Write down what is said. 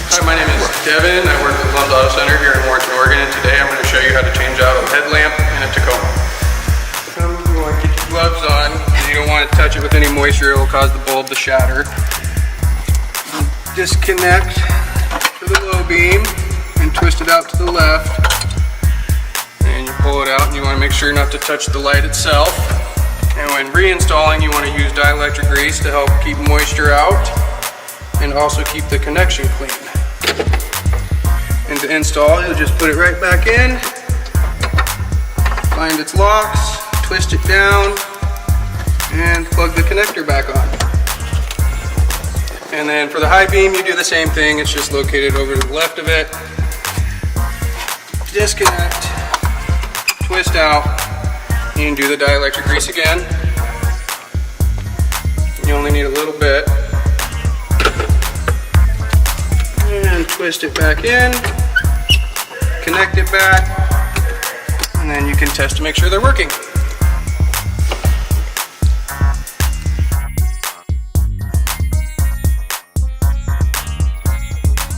Hi, my name is Devin. I work at Lund Auto Center here in Warrenton, Oregon, and today I'm going to show you how to change out a headlamp in a Tacoma. You want to get your gloves on because you don't want to touch it with any moisture. It will cause the bulb to shatter. Disconnect to the low beam and twist it out to the left. And you pull it out, and you want to make sure not to touch the light itself. And when reinstalling, you want to use dielectric grease to help keep moisture out and also keep the connection clean. And to install, you'll just put it right back in, find its locks, twist it down, and plug the connector back on. And then for the high beam, you do the same thing. It's just located over to the left of it. Disconnect, twist out, and do the dielectric grease again. You only need a little bit. And twist it back in, connect it back, and then you can test to make sure they're working.